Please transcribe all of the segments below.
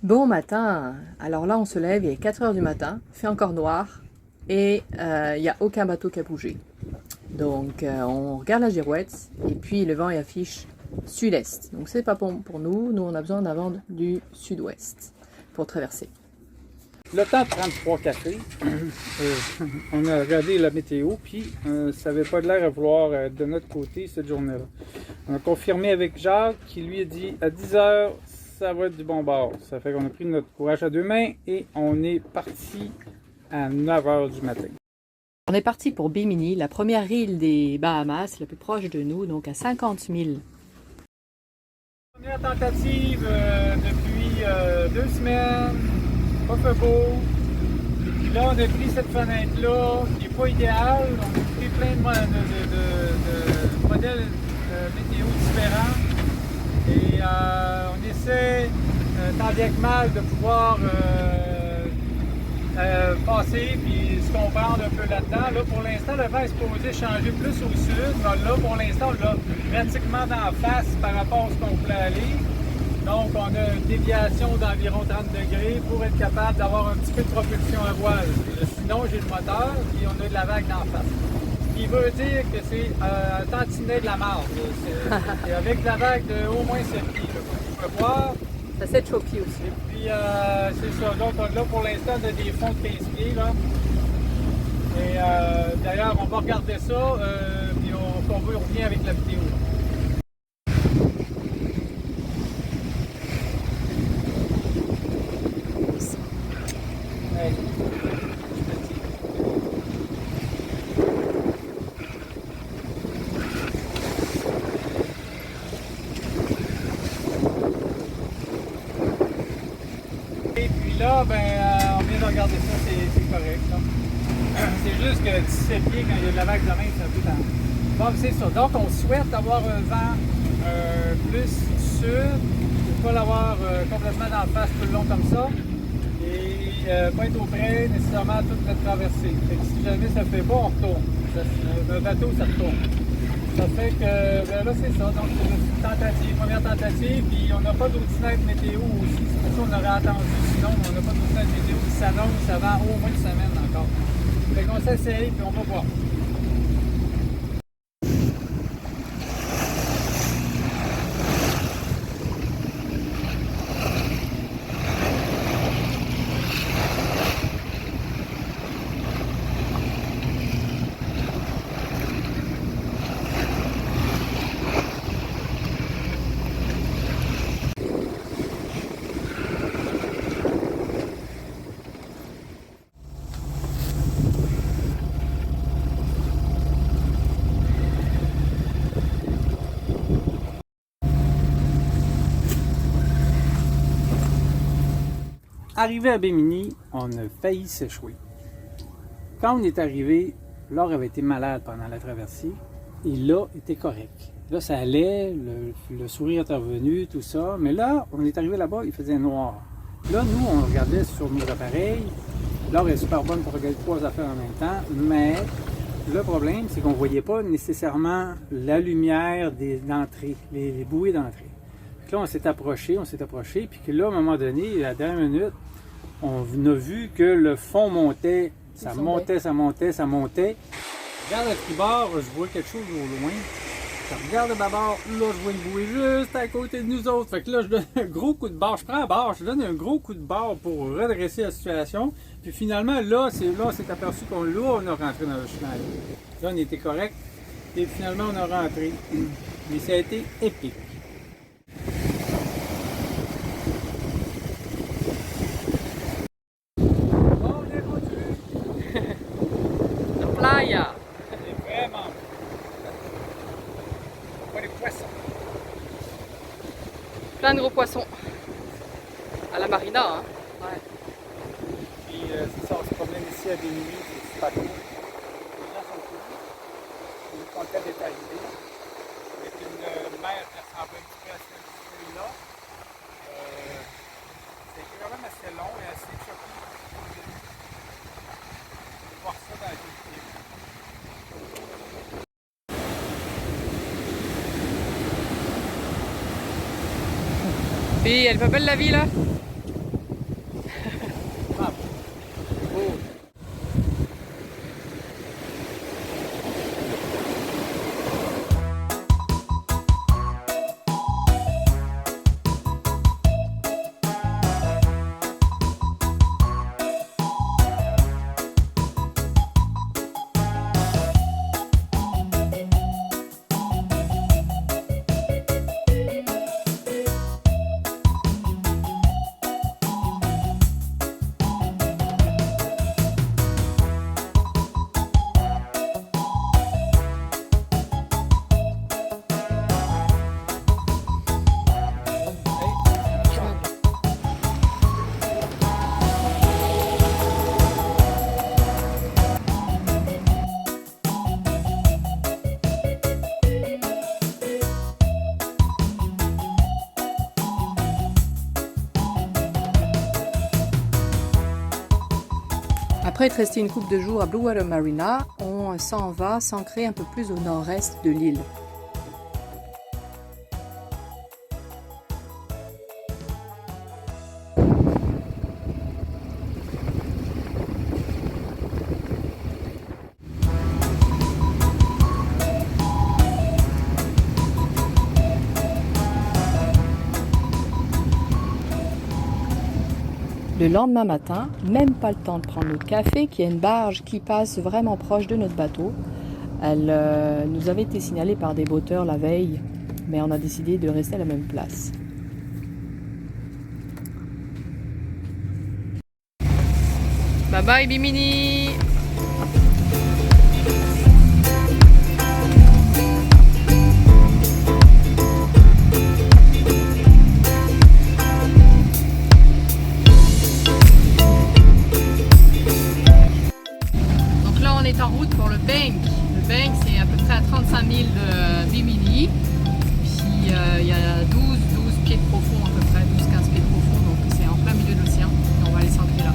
Bon matin, alors là on se lève, il est 4 heures du matin, il fait encore noir et il n'y a aucun bateau qui a bougé. Donc on regarde la girouette et puis le vent y affiche sud-est. Donc c'est pas bon pour nous, nous on a besoin d'un vent du sud-ouest pour traverser. Le temps de prendre 3 cafés, on a regardé la météo, puis ça n'avait pas de l'air à vouloir être de notre côté cette journée-là. On a confirmé avec Jacques qui lui a dit à 10 heures, ça va être du bon bord. Ça fait qu'on a pris notre courage à deux mains et on est parti à 9 heures du matin. On est parti pour Bimini, la première île des Bahamas, la plus proche de nous, donc à 50 000. Première tentative depuis 2 semaines, pas fait beau. Puis là, on a pris cette fenêtre-là, qui n'est pas idéale. On a pris plein de modèles météo différents. Et on essaie, tant bien que mal, de pouvoir passer puis se comprendre un peu là-dedans. Là, pour l'instant, le vent est supposé changer plus au sud. Là, pour l'instant, on l'a pratiquement d'en face par rapport à ce qu'on voulait aller. Donc, on a une déviation d'environ 30 degrés pour être capable d'avoir un petit peu de propulsion à voile. Sinon, j'ai le moteur et on a de la vague d'en face. Ce qui veut dire que c'est un tantinet de la marge. C'est avec de la vague de au moins 7 pieds, comme vous pouvez voir. Ça 7 chopies aussi. Et puis, c'est ça. Donc, là, pour l'instant, on a des fonds de 15 pieds. Là. Et d'ailleurs, on va regarder ça, puis on revient avec la vidéo. Hey. Et puis là, on vient de regarder ça, c'est correct. C'est juste que 17 pieds, quand il y a de la vague de main, c'est un peu tard. Bon, c'est ça. Donc, on souhaite avoir un vent plus sud, pour ne pas l'avoir complètement d'en face tout le long comme ça. Et pas être au près nécessairement à toute notre traversée. Fait que si jamais ça ne fait pas, on retourne. Le bateau, ça retourne. Ça fait que là, c'est ça. Donc, c'est une tentative, première tentative. Puis, on n'a pas d'outil météo aussi. C'est pour ça qu'on aurait attendu. Sinon, on n'a pas d'outil météo qui s'annonce avant au moins une semaine encore. Fait qu'on s'essaye, puis on va voir. Arrivé à Bimini, on a failli s'échouer. Quand on est arrivé, Laure avait été malade pendant la traversée et là, était correct. Là, ça allait, le sourire est revenu, tout ça. Mais là, on est arrivé là-bas, il faisait noir. Là, nous, on regardait sur nos appareils. Laure est super bonne pour regarder 3 affaires en même temps, mais le problème, c'est qu'on ne voyait pas nécessairement la lumière d'entrée, les bouées d'entrée. Là, on s'est approché, puis que là, à un moment donné, à la dernière minute, on a vu que le fond montait, ça montait. Je regarde le tribord, je vois quelque chose au loin. Je regarde le bâbord, là, je vois une bouée juste à côté de nous autres. Fait que là, je donne un gros coup de barre, je prends la barre, je donne un gros coup de barre pour redresser la situation. Puis finalement, là, c'est aperçu qu'on a rentré dans le chenal. Là, on était correct. Et finalement, on a rentré. Mais ça a été épique. La playa. C'est vraiment pas des poissons. Plein de gros poissons. À la marina, hein. Ouais. Puis c'est ça, on se promène ici à Bimini, c'est super cool. Les gens sont cool. On est content d'être arrivé. Avec une mer qui ressemble un petit peu à celui-là. C'était quand même assez long et assez choquant. On va voir ça dans la vidéo. Puis elle est pas belle la vie là? Après être resté une couple de jours à Blue Water Marina, on s'en va s'ancrer un peu plus au nord-est de l'île. Le lendemain matin, même pas le temps de prendre notre café, qu'il y a une barge qui passe vraiment proche de notre bateau. Elle nous avait été signalée par des boateurs la veille, mais on a décidé de rester à la même place. Bye bye Bimini! On est en route pour le Bank. Le Bank, c'est à peu près à 35 000 de Bimini. Puis il y a 12 pieds de profond à peu près, 12-15 pieds de profond. Donc c'est en plein milieu de l'océan. Et on va aller s'ancrer là.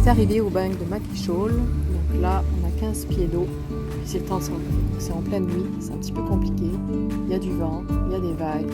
Arrivé au banc de Mackishall, donc là on a 15 pieds d'eau, puis c'est le temps de s'ancrer. C'est en pleine nuit, c'est un petit peu compliqué, il y a du vent, il y a des vagues,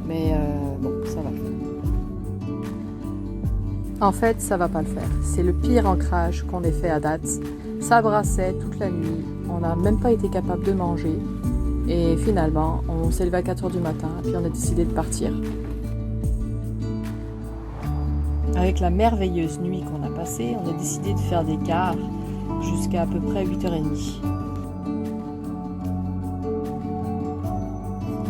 mais bon, ça va le faire. En fait, ça va pas le faire, c'est le pire ancrage qu'on ait fait à date. Ça brassait toute la nuit, on n'a même pas été capable de manger, et finalement on s'est levé à 4 h du matin, puis on a décidé de partir. Avec la merveilleuse nuit qu'on a passée, on a décidé de faire des quarts jusqu'à peu près 8h30.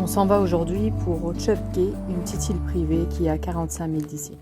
On s'en va aujourd'hui pour Chupquet, une petite île privée qui est à 45 000 d'ici.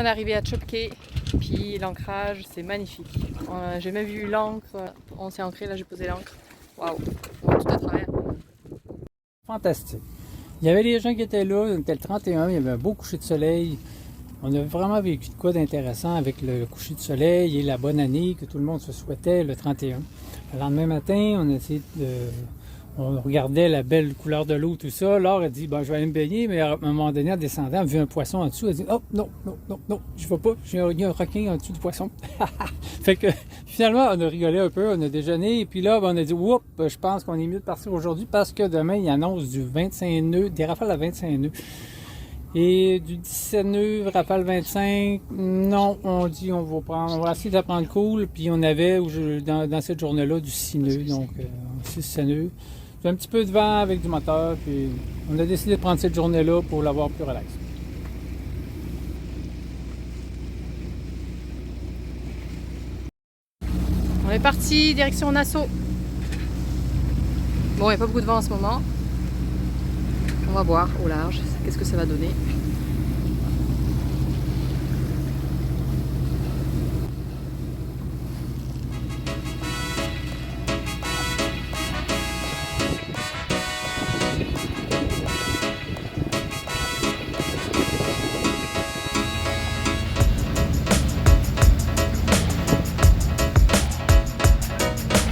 est arrivé à Chopke, puis l'ancrage c'est magnifique. J'ai même vu l'encre, on s'est ancré, là j'ai posé l'encre. Waouh, on voit tout à travers. Fantastique. Il y avait les gens qui étaient là, on était le 31, il y avait un beau coucher de soleil. On a vraiment vécu de quoi d'intéressant avec le coucher de soleil et la bonne année que tout le monde se souhaitait le 31. Le lendemain matin, on a essayé on regardait la belle couleur de l'eau, tout ça. Laure a dit, je vais aller me baigner, mais à un moment donné, en descendant, elle a vu un poisson en dessous. Elle a dit, oh, non, je ne vais pas, il y a un requin en dessous du poisson. Fait que finalement, on a rigolé un peu, on a déjeuné, et puis là, on a dit, oups, je pense qu'on est mieux de partir aujourd'hui parce que demain, il annonce du 25 nœuds, des rafales à 25 nœuds. Et du 17 nœuds, rafale 25, non, on dit on va essayer de prendre cool, puis on avait dans cette journée-là du 6 nœuds, donc 6 nœuds. Un petit peu de vent avec du moteur, puis on a décidé de prendre cette journée-là pour l'avoir plus relax. On est parti direction Nassau. Bon, il n'y a pas beaucoup de vent en ce moment. On va voir au large qu'est-ce que ça va donner.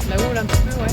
Là-haut, là un petit peu, ouais.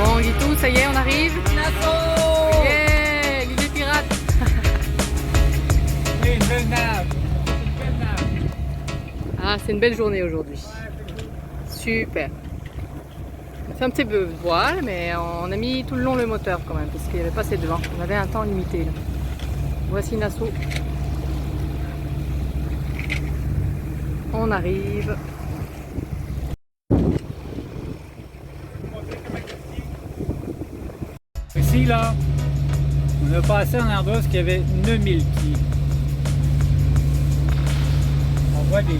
Bon, Guitou, ça y est, on arrive. Nassau! Yeah, l'île des pirates. Oui, une belle nave. Ah, c'est une belle journée aujourd'hui. Super. On fait un petit peu de voile, mais on a mis tout le long le moteur quand même, parce qu'il n'y avait pas assez de vent. On avait un temps limité là. Voici Nassau. On arrive. Ici, là, on a passé un endroit où il y avait 9000 pieds. On voit des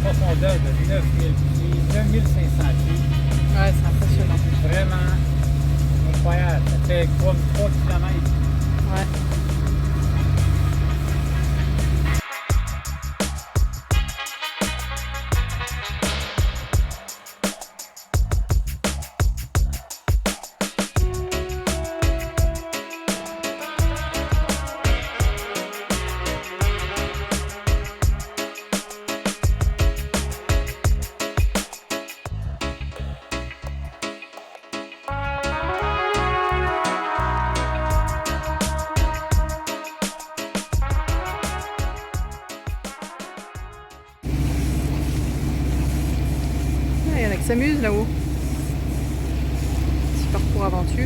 profondeurs de 9000 pieds, 9500 pieds. Ouais, c'est impressionnant. Vraiment incroyable. Ça fait comme 3 km. Ouais. Il y en a qui s'amusent là-haut. Petit parcours aventure.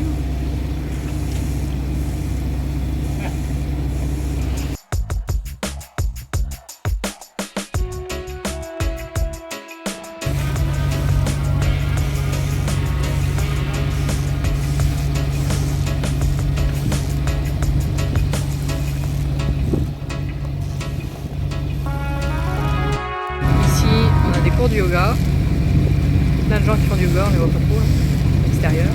Ici, on a des cours de yoga. Plein de gens qui font du yoga, on les voit pas trop là, à l'extérieur.